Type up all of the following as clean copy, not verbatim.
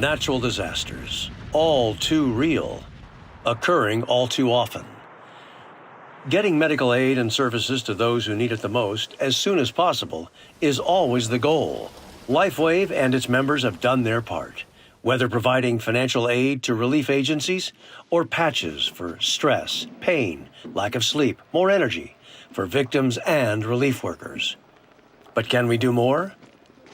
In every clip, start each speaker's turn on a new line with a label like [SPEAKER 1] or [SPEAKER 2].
[SPEAKER 1] natural disasters, all too real, occurring all too often. Getting medical aid and services to those who need it the most as soon as possible is always the goal. LifeWave and its members have done their part, whether providing financial aid to relief agencies or patches for stress, pain, lack of sleep, more energy for victims and relief workers. But can we do more?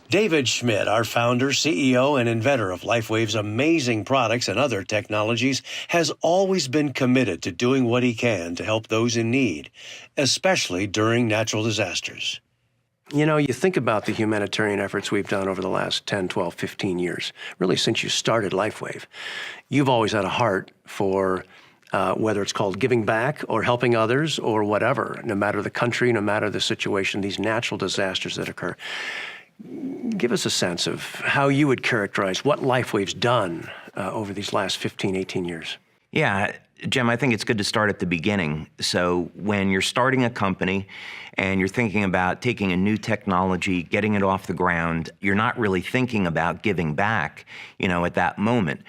[SPEAKER 1] David Schmidt, our founder, CEO, and inventor of LifeWave's amazing products and other technologies, has always been committed to doing what he can to help those in need, especially during natural disasters. You know, you think about the humanitarian efforts we've done over the last 10, 12, 15 years, really since you started LifeWave. You've always had a heart for whether it's called giving back or helping others or whatever, no matter the country, no matter the situation, these natural disasters that occur. Give us a sense of how you would characterize what LifeWave's done over these last 15, 18 years.
[SPEAKER 2] Yeah, Jim, I think it's good to start at the beginning. So when you're starting a company and you're thinking about taking a new technology, getting it off the ground, you're not really thinking about giving back, at that moment.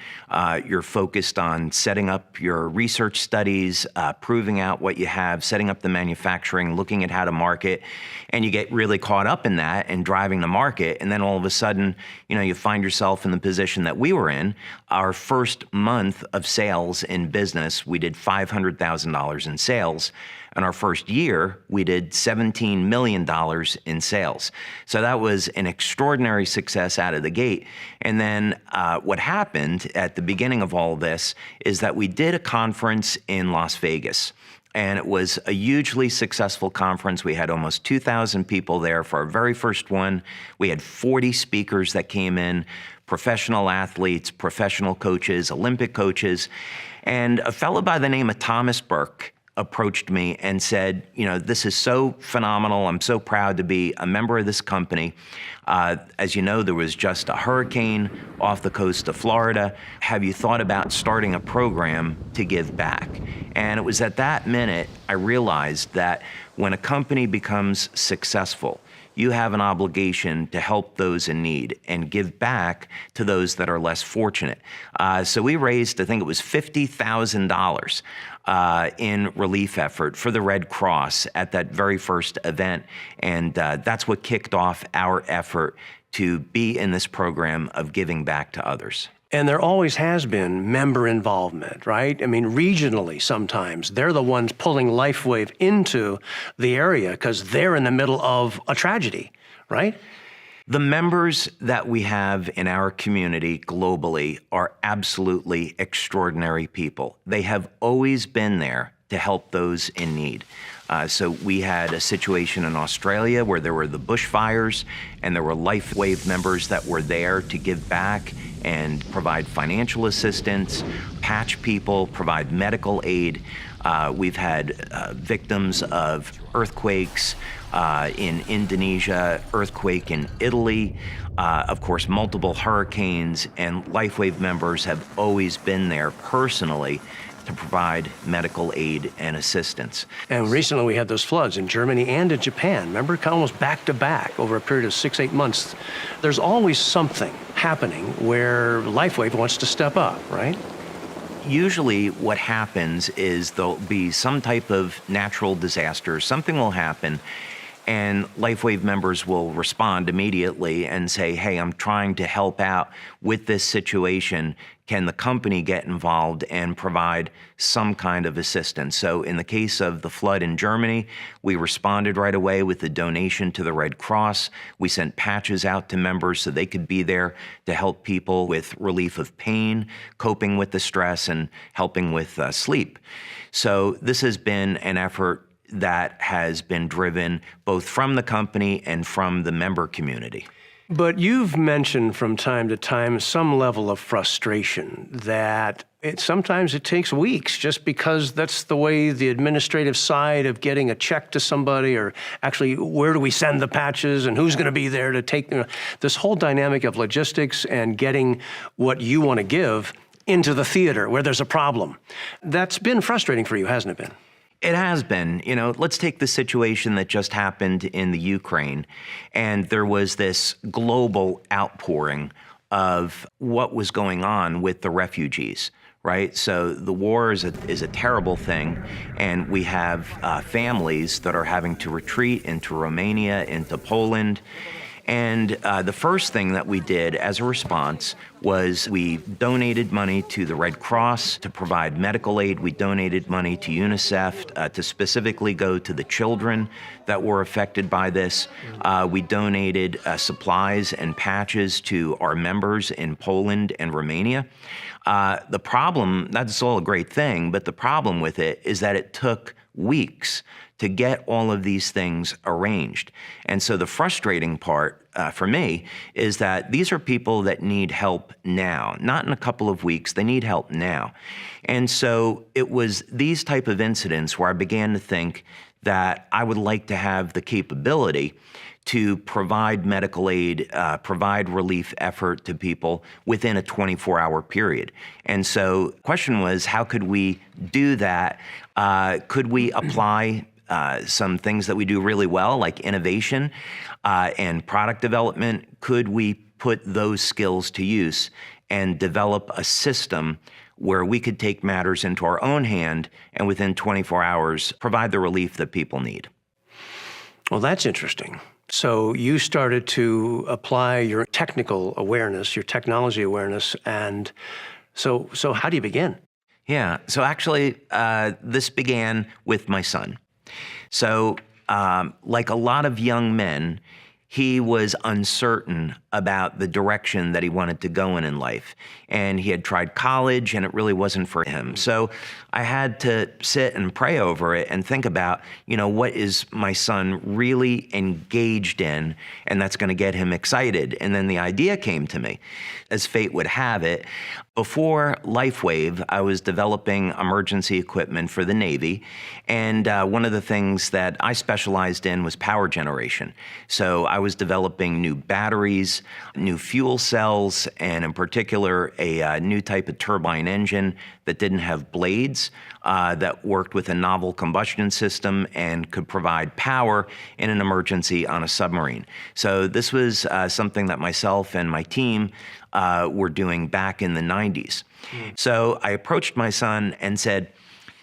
[SPEAKER 2] You're focused on setting up your research studies, proving out what you have, setting up the manufacturing, looking at how to market, and you get really caught up in that and driving the market. And then all of a sudden, you find yourself in the position that we were in. Our first month of sales in business, we did $500,000 in sales. And our first year, we did $17 million in sales. So that was an extraordinary success out of the gate. And then what happened at the beginning of all of this is that we did a conference in Las Vegas. And it was a hugely successful conference. We had almost 2,000 people there for our very first one. We had 40 speakers that came in, professional athletes, professional coaches, Olympic coaches. And a fellow by the name of Thomas Burke approached me and said, this is so phenomenal. I'm so proud to be a member of this company. As you know, there was just a hurricane off the coast of Florida. Have you thought about starting a program to give back? And it was at that minute I realized that when a company becomes successful, you have an obligation to help those in need and give back to those that are less fortunate. So we raised, I think it was $50,000 in relief effort for the Red Cross at that very first event. And that's what kicked off our effort to be in this program of giving back to others.
[SPEAKER 1] And there always has been member involvement, right? I mean, regionally sometimes, they're the ones pulling LifeWave into the area because they're in the middle of a tragedy, right?
[SPEAKER 2] The members that we have in our community globally are absolutely extraordinary people. They have always been there to help those in need. So we had a situation in Australia where there were the bushfires and there were LifeWave members that were there to give back and provide financial assistance, patch people, provide medical aid. We've had victims of earthquakes in Indonesia, earthquake in Italy, of course, multiple hurricanes, and LifeWave members have always been there personally to provide medical aid and assistance.
[SPEAKER 1] And recently we had those floods in Germany and in Japan. Remember, almost back to back over a period of 6-8 months. There's always something happening where LifeWave wants to step up, right?
[SPEAKER 2] Usually what happens is there'll be some type of natural disaster, something will happen, and LifeWave members will respond immediately and say, hey, I'm trying to help out with this situation. Can the company get involved and provide some kind of assistance? So in the case of the flood in Germany, we responded right away with a donation to the Red Cross. We sent patches out to members so they could be there to help people with relief of pain, coping with the stress, and helping with sleep. So this has been an effort that has been driven both from the company and from the member community.
[SPEAKER 1] But you've mentioned from time to time some level of frustration that sometimes it takes weeks just because that's the way the administrative side of getting a check to somebody, or actually where do we send the patches and who's going to be there to take this whole dynamic of logistics and getting what you want to give into the theater where there's a problem. That's been frustrating for you, hasn't it been?
[SPEAKER 2] It has been. Let's take the situation that just happened in the Ukraine, and there was this global outpouring of what was going on with the refugees, right? So the war is a terrible thing, and we have families that are having to retreat into Romania, into Poland. And the first thing that we did as a response was we donated money to the Red Cross to provide medical aid. We donated money to UNICEF to specifically go to the children that were affected by this. We donated supplies and patches to our members in Poland and Romania. The problem, that's all a great thing, but the problem with it is that it took weeks to get all of these things arranged. And so the frustrating part for me is that these are people that need help now, not in a couple of weeks, they need help now. And so it was these type of incidents where I began to think that I would like to have the capability to provide medical aid, provide relief effort to people within a 24-hour period. And so the question was, how could we do that? Could we apply some things that we do really well, like innovation and product development? Could we put those skills to use and develop a system where we could take matters into our own hand and within 24 hours provide the relief that people need?
[SPEAKER 1] Well, that's interesting. So you started to apply your technical awareness, your technology awareness, and so how do you begin?
[SPEAKER 2] Yeah, so actually this began with my son. So like a lot of young men, he was uncertain about the direction that he wanted to go in life. And he had tried college and it really wasn't for him. So I had to sit and pray over it and think about, what is my son really engaged in, and that's going to get him excited. And then the idea came to me. As fate would have it, before LifeWave, I was developing emergency equipment for the Navy. And one of the things that I specialized in was power generation. So I was developing new batteries, new fuel cells, and in particular, a new type of turbine engine that didn't have blades, that worked with a novel combustion system and could provide power in an emergency on a submarine. So this was something that myself and my team were doing back in the 90s. So I approached my son and said,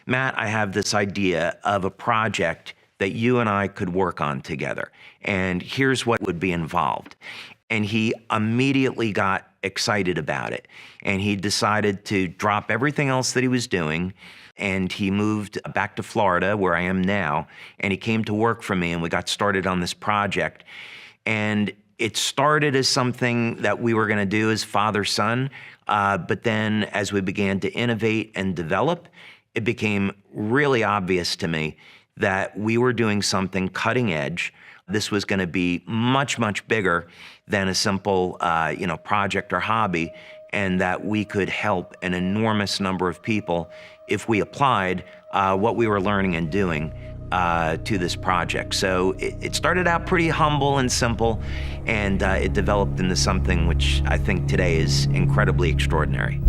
[SPEAKER 2] Matt, I have this idea of a project that you and I could work on together, and here's what would be involved. And he immediately got excited about it. And he decided to drop everything else that he was doing. And he moved back to Florida, where I am now. And he came to work for me, and we got started on this project. And it started as something that we were going to do as father-son. But then as we began to innovate and develop, it became really obvious to me that we were doing something cutting edge. This was going to be much, much bigger than a simple, project or hobby, and that we could help an enormous number of people if we applied what we were learning and doing to this project. So it started out pretty humble and simple, and it developed into something which I think today is incredibly extraordinary.